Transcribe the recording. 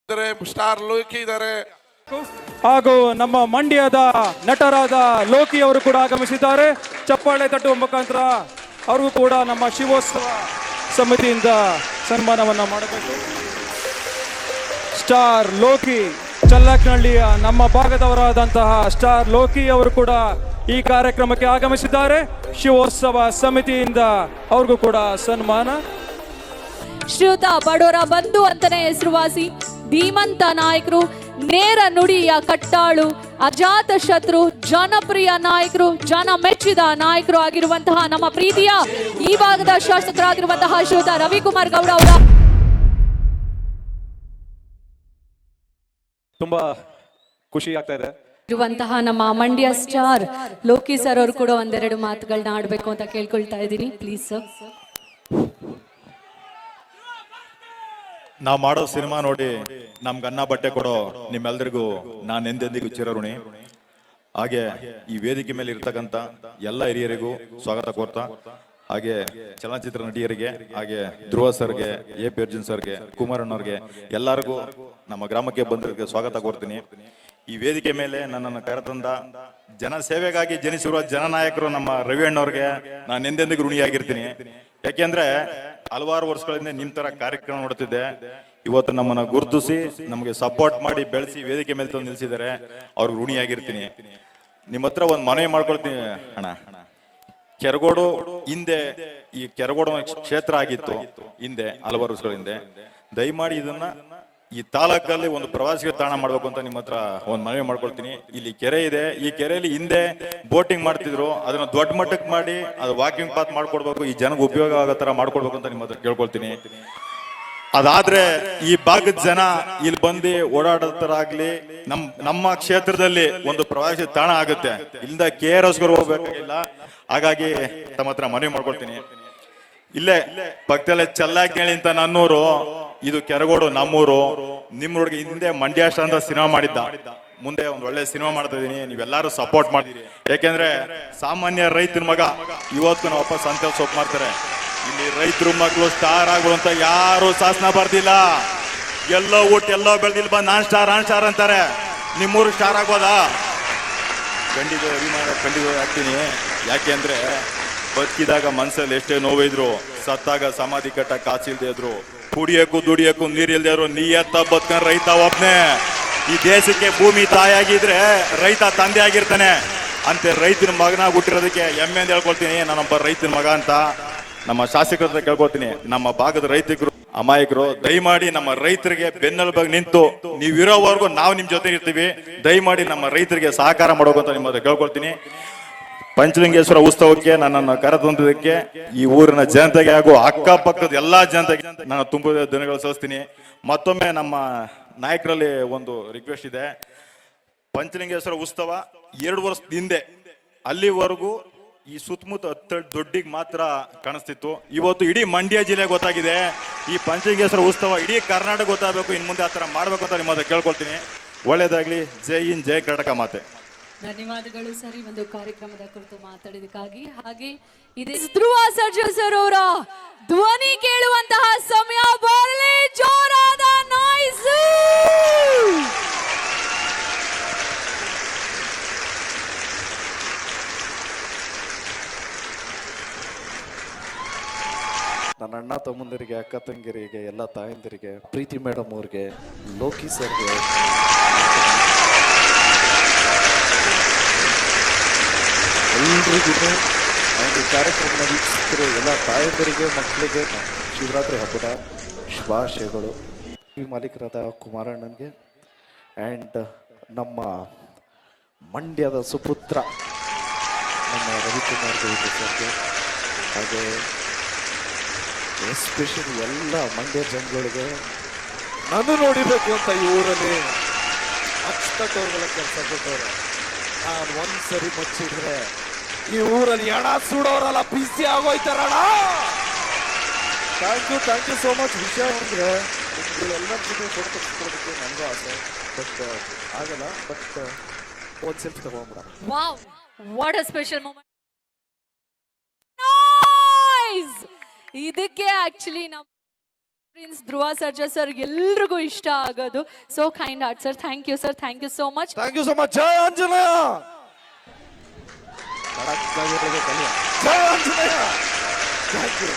Star Loki ಇದ್ದಾರೆ ಹಾಗೂ ನಮ್ಮ ಮಂಡ್ಯದ ನಟರಾದ ಲೋಕಿ ಅವರು ಕೂಡ ಆಗಮಿಸಿದ್ದಾರೆ. ಚಪ್ಪಾಳೆ ತಟ್ಟುವ ಮುಖಾಂತರ ಅವ್ರಿಗೂ ಕೂಡ ನಮ್ಮ ಶಿವೋತ್ಸವ ಸಮಿತಿಯಿಂದ ಸನ್ಮಾನವನ್ನ ಮಾಡಬೇಕು. ಸ್ಟಾರ್ ಲೋಕಿ ಚಲ್ಲಕ್ನಹಳ್ಳಿಯ ನಮ್ಮ ಭಾಗದವರಾದಂತಹ ಸ್ಟಾರ್ ಲೋಕಿ ಅವರು ಕೂಡ ಈ ಕಾರ್ಯಕ್ರಮಕ್ಕೆ ಆಗಮಿಸಿದ್ದಾರೆ. ಶಿವೋತ್ಸವ ಸಮಿತಿಯಿಂದ ಅವ್ರಿಗೂ ಕೂಡ ಸನ್ಮಾನ. ಶ್ರೀಯುತ ಬಡವರ ಬಂಧು ಅಂತಾನೆ ಹೆಸರುವಾಸಿ, ಧೀಮಂತ ನಾಯಕರು, ನೇರ ನುಡಿಯ ಕಟ್ಟಾಳು, ಅಜಾತ ಶತ್ರು, ಜನಪ್ರಿಯ ನಾಯಕರು, ಜನ ಮೆಚ್ಚಿದ ನಾಯಕರು ಆಗಿರುವಂತಹ ನಮ್ಮ ಪ್ರೀತಿಯ ಈ ಭಾಗದ ಶಾಸಕರಾಗಿರುವಂತಹ ಶ್ರೀಯುತ ರವಿಕುಮಾರ್ ಗೌಡ ಅವರ ತುಂಬಾ ಖುಷಿ ಆಗ್ತಾ ಇದೆ. ಇರುವಂತಹ ನಮ್ಮ ಮಂಡ್ಯ ಸ್ಟಾರ್ ಲೋಕಿ ಸರ್ ಅವರು ಕೂಡ ಒಂದೆರಡು ಮಾತುಗಳನ್ನ ಆಡ್ಬೇಕು ಅಂತ ಕೇಳ್ಕೊಳ್ತಾ ಇದ್ದೀನಿ. Please sir. ನಾವು ಮಾಡೋ ಸಿನಿಮಾ ನೋಡಿ ನಮ್ಗೆ ಅನ್ನ ಬಟ್ಟೆ ಕೊಡೋ ನಿಮ್ಮೆಲ್ರಿಗೂ ನಾನು ಎಂದೆಂದಿಗೂ ಚಿರಋಣಿ. ಹಾಗೆ ಈ ವೇದಿಕೆ ಮೇಲೆ ಇರ್ತಕ್ಕಂಥ ಎಲ್ಲ ಹಿರಿಯರಿಗೂ ಸ್ವಾಗತ ಕೋರ್ತಾ, ಹಾಗೆ ಚಲನಚಿತ್ರ ನಟಿಯರಿಗೆ, ಹಾಗೆ ಧ್ರುವ ಸರ್ಗೆ, ಎ ಪಿ ಅರ್ಜುನ್ ಸರ್ಗೆ, ಕುಮಾರಣ್ಣವ್ರಿಗೆ, ಎಲ್ಲರಿಗೂ ನಮ್ಮ ಗ್ರಾಮಕ್ಕೆ ಬಂದಿರೋದಕ್ಕೆ ಸ್ವಾಗತ ಕೋರ್ತೀನಿ. ಈ ವೇದಿಕೆ ಮೇಲೆ ನನ್ನನ್ನು ಕರೆತಂದ ಜನ ಸೇವೆಗಾಗಿ ಜನಿಸಿರುವ ಜನನಾಯಕರು ನಮ್ಮ ರವಿ ಅಣ್ಣವ್ರಿಗೆ ನಾನು ಎಂದೆಂದಿಗೂ ಋಣಿಯಾಗಿರ್ತೀನಿ. ಯಾಕೆಂದ್ರೆ ಹಲವಾರು ವರ್ಷಗಳಿಂದ ನಿಮ್ ತರ ಕಾರ್ಯಕ್ರಮ ನೋಡ್ತಿದ್ದೆ. ಇವತ್ತು ನಮ್ಮನ್ನ ಗುರುತಿಸಿ ನಮಗೆ ಸಪೋರ್ಟ್ ಮಾಡಿ ಬೆಳೆಸಿ ವೇದಿಕೆ ಮೇಲೆ ತಂದು ನಿಲ್ಸಿದ್ದಾರೆ. ಅವ್ರಿಗೆ ಋಣಿಯಾಗಿರ್ತೀನಿ. ನಿಮ್ಮ ಹತ್ರ ಒಂದು ಮನವಿ ಮಾಡ್ಕೊಳ್ತೀನಿ ಅಣ್ಣ. ಕೆರಗೋಡು ಹಿಂದೆ ಈ ಕೆರಗೋಡು ಕ್ಷೇತ್ರ ಆಗಿತ್ತು ಹಿಂದೆ, ಹಲವಾರು ವರ್ಷಗಳ ಹಿಂದೆ. ದಯಮಾಡಿ ಇದನ್ನ ಈ ತಾಲೂಕಲ್ಲಿ ಒಂದು ಪ್ರವಾಸಿಗರ ತಾಣ ಮಾಡ್ಬೇಕು ಅಂತ ನಿಮ್ಮ ಹತ್ರ ಒಂದು ಮನವಿ ಮಾಡ್ಕೊಳ್ತೀನಿ. ಇಲ್ಲಿ ಕೆರೆ ಇದೆ, ಈ ಕೆರೆಯಲ್ಲಿ ಹಿಂದೆ ಬೋಟಿಂಗ್ ಮಾಡ್ತಿದ್ರು, ಅದನ್ನ ದೊಡ್ಡ ಮಟ್ಟಕ್ಕೆ ಮಾಡಿ ಅದು ವಾಕಿಂಗ್ ಪಾತ್ ಮಾಡ್ಕೊಡ್ಬೇಕು, ಈ ಜನಕ್ಕೆ ಉಪಯೋಗ ಆಗೋ ತರ ಮಾಡ್ಕೊಡ್ಬೇಕು ಅಂತ ನಿಮ್ಮ ಹತ್ರ ಕೇಳ್ಕೊಳ್ತೀನಿ. ಅದಾದ್ರೆ ಈ ಭಾಗದ ಜನ ಇಲ್ಲಿ ಬಂದು ಓಡಾಡೋ ತರ ಆಗ್ಲಿ, ನಮ್ಮ ಕ್ಷೇತ್ರದಲ್ಲಿ ಒಂದು ಪ್ರವಾಸಿ ತಾಣ ಆಗುತ್ತೆ. ಇಲ್ಲಿಂದ KRS ಹೋಗ್ಬೇಕಾಗಿಲ್ಲ. ಹಾಗಾಗಿ ತಮ್ಮ ಹತ್ರ ಮನವಿ ಮಾಡ್ಕೊಳ್ತೀನಿ. ಇಲ್ಲೇ ಪಕ್ಕದಲ್ಲೇ ಚಲ್ಲಾಕ್ನಹಳ್ಳಿ ಅಂತ ನನ್ನೂರು, ಇದು ಕೆರಗೋಡು ನಮ್ಮೂರು. ನಿಮ್ಮೂರಿಗೆ ಹಿಂದೆ ಮಂಡ್ಯ ಅಂತ ಸಿನಿಮಾ ಮಾಡಿದ್ದ, ಮುಂದೆ ಒಂದು ಒಳ್ಳೆ ಸಿನಿಮಾ ಮಾಡ್ತಾ ಇದೀನಿ. ನೀವೆಲ್ಲಾರು ಸಪೋರ್ಟ್ ಮಾಡ್ತೀರಿ. ಯಾಕೆಂದ್ರೆ ಸಾಮಾನ್ಯ ರೈತನ ಮಗ ಇವತ್ತು ನಾವು ವಾಪಸ್ ಸಂತೆ ಸೊಪ್ಪು ಮಾಡ್ತಾರೆ. ಇಲ್ಲಿ ರೈತರು ಮಕ್ಕಳು ಸ್ಟಾರ್ ಆಗು ಅಂತ ಯಾರು ಶಾಸನ ಬರ್ದಿಲ್ಲ. ಎಲ್ಲೋ ಊಟ ಎಲ್ಲೋ ಬೆಳೆದಿಲ್ಲ, ಬಾ ನಾನ್ ಸ್ಟಾರ್ ಅಂತಾರೆ. ನಿಮ್ಮೂರು ಸ್ಟಾರ್ ಆಗ್ಬೋದಾ? ಖಂಡಿತ ಅಭಿಮಾನ ಖಂಡಿತ ಆಗ್ತೀನಿ. ಯಾಕೆ ಅಂದ್ರೆ ಬದುಕಿದಾಗ ಮನ್ಸಲ್ಲಿ ಎಷ್ಟೇ ನೋವಿದ್ರು, ಸತ್ತಾಗ ಸಮಾಧಿ ಕಟ್ಟ ಕಾಸಿಲ್ದೇ ಇದ್ರು, ಕುಡಿಯಕ್ಕೂ ದುಡಿಯಕ್ಕೂ ನೀರಿಲ್ದೇ ಇದ್ರು, ನಿಯತ್ತ ಬದುಕ ರೈತ ಒಬ್ನೇ. ಈ ದೇಶಕ್ಕೆ ಭೂಮಿ ತಾಯಿಯಾಗಿದ್ರೆ ರೈತ ತಂದೆ ಆಗಿರ್ತಾನೆ. ಅಂತೆ ರೈತನ ಮಗನಾಗಿ ಹುಟ್ಟಿರೋದಕ್ಕೆ ಹೆಮ್ಮೆ ಅಂತ ಹೇಳ್ಕೊಳ್ತೀನಿ. ನಾನೊಬ್ಬ ರೈತನ ಮಗ ಅಂತ ನಮ್ಮ ಶಾಸಕರ ಹತ್ರ ಕೇಳ್ಕೊಳ್ತೀನಿ. ನಮ್ಮ ಭಾಗದ ರೈತರು ಅಮಾಯಕರು, ದಯಮಾಡಿ ನಮ್ಮ ರೈತರಿಗೆ ಬೆನ್ನೆಲುಬಾಗಿ ನಿಂತು ನೀವಿರೋವರೆಗೂ ನಾವು ನಿಮ್ ಜೊತೆ ಇರ್ತೀವಿ. ದಯಮಾಡಿ ನಮ್ಮ ರೈತರಿಗೆ ಸಹಕಾರ ಮಾಡೋಕು ಅಂತ ನಿಮ್ಮ ಹತ್ರ ಕೇಳ್ಕೊಳ್ತೀನಿ. ಪಂಚಲಿಂಗೇಶ್ವರ ಉತ್ಸವಕ್ಕೆ ನನ್ನನ್ನು ಕರೆತಂದದಕ್ಕೆ ಈ ಊರಿನ ಜನತೆಗೆ ಹಾಗೂ ಅಕ್ಕಪಕ್ಕದ ಎಲ್ಲಾ ಜನತೆಗೆ ನಾನು ತುಂಬ ಧನ್ಯವಾದ ಸಲ್ಲಿಸ್ತೀನಿ. ಮತ್ತೊಮ್ಮೆ ನಮ್ಮ ನಾಯಕರಲ್ಲಿ ಒಂದು ರಿಕ್ವೆಸ್ಟ್ ಇದೆ. ಪಂಚಲಿಂಗೇಶ್ವರ ಉತ್ಸವ 2 ವರ್ಷದ ಹಿಂದೆ ಅಲ್ಲಿವರೆಗೂ ಈ ಸುತ್ತಮುತ್ತ ದೊಡ್ಡಿಗೆ ಮಾತ್ರ ಕಾಣಿಸ್ತಿತ್ತು. ಇವತ್ತು ಇಡೀ ಮಂಡ್ಯ ಜಿಲ್ಲೆ ಗೊತ್ತಾಗಿದೆ. ಈ ಪಂಚಲಿಂಗೇಶ್ವರ ಉತ್ಸವ ಇಡೀ ಕರ್ನಾಟಕ ಗೊತ್ತಾಗಬೇಕು. ಇನ್ನು ಮುಂದೆ ಆ ಥರ ಮಾಡ್ಬೇಕು ಅಂತ ನಿಮ್ಮ ಹತ್ರ ಕೇಳ್ಕೊಳ್ತೀನಿ. ಒಳ್ಳೇದಾಗ್ಲಿ. ಜೈ ಹಿಂದ್, ಜೈ ಕರ್ನಾಟಕ ಮಾತೆ. ಧನ್ಯವಾದಗಳು ಸರ್ ಈ ಒಂದು ಕಾರ್ಯಕ್ರಮದ ಕುರಿತು ಮಾತಾಡಿದಕ್ಕಾಗಿ. ಹಾಗೆ ಇದೆ ಧ್ರುವ ಸರ್ಜಾ ಸರ್ ಅವರ ಧ್ವನಿ ಕೇಳುವಂತಹ ಸಮಯ ಬರಲಿ. ಜೋರಾದ ನಾಯ್ಸ್. ನನ್ನ ಅಣ್ಣ ತಮ್ಮಂದಿರಿಗೆ, ಅಕ್ಕ ತಂಗಿರಿಗೆ, ಎಲ್ಲ ತಾಯಂದಿರಿಗೆ, ಪ್ರೀತಿ ಮೇಡಮ್ ಅವ್ರಿಗೆ, ಲೋಕಿ ಸರ್ಗೆ, ಎಲ್ರಿಗೂ ಈ ಕಾರ್ಯಕ್ರಮ ವೀಕ್ಷಿಸಿದ್ರು ಎಲ್ಲ ತಾಯಂದಿರಿಗೆ, ಮಕ್ಕಳಿಗೆ ಶಿವರಾತ್ರಿ ಹಬ್ಬದ ಶುಭಾಶಯಗಳು. ಈ ಮಾಲೀಕರಾದ ಕುಮಾರಣ್ಣನಿಗೆ ಆ್ಯಂಡ್ ನಮ್ಮ ಮಂಡ್ಯದ ಸುಪುತ್ರ ನಮ್ಮ ರವಿಕುಮಾರ್ ಗೌಡ ಸರ್ಗೆ, ಹಾಗೆ ಎಸ್ಪೆಷಲಿ ಎಲ್ಲ ಮಂಡ್ಯ ಜನಗಳಿಗೆ ನಾನು ನೋಡಿಬೇಕು ಅಂತ ಈ ಊರಲ್ಲಿ ಅಚ್ಚುಕಟ್ಟವ್ರಿಗೆಲ್ಲ ಕೆಲಸ ಕೊಟ್ಟವ್ರೆ. ನಾನು ಒಂದ್ಸರಿ ಮುಚ್ಚಿದ್ರೆ ಈ ಊರಲ್ಲಿ ಎಣ ಸುಡೋರೆಲ್ಲ ಬಿಸಿ ಆಗೋಯ್ತಾರಣ. Thank you so much. ವಿಷಯ ಅಂದ್ರೆ ಎಲ್ಲರ ಜೊತೆ ಫೋಟೋ ತೆಗೆಸ್ಕೊಡೋದಕ್ಕೆ ನನಗೂ ಆಸೆ, ಬಟ್ ಆಗಲ್ಲ. ಬಟ್ ಒಂದು ಸೆಲ್ಫಿ ತಗೊಂಡ್ಬಿಡ. Wow, what a special moment. ಇದಕ್ಕೆ ಆಕ್ಚುಲಿ ನಮ್ಮ ಪ್ರಿನ್ಸ್ ಧ್ರುವ ಸರ್ಜಾ ಸರ್ ಎಲ್ರಿಗೂ ಇಷ್ಟ ಆಗೋದು. So kind heart sir. Thank you sir, thank you so much. Thank you so much. ಜಯ ಆಂಜನೇಯ. ಜಯ ಆಂಜನೇಯ. Thank you.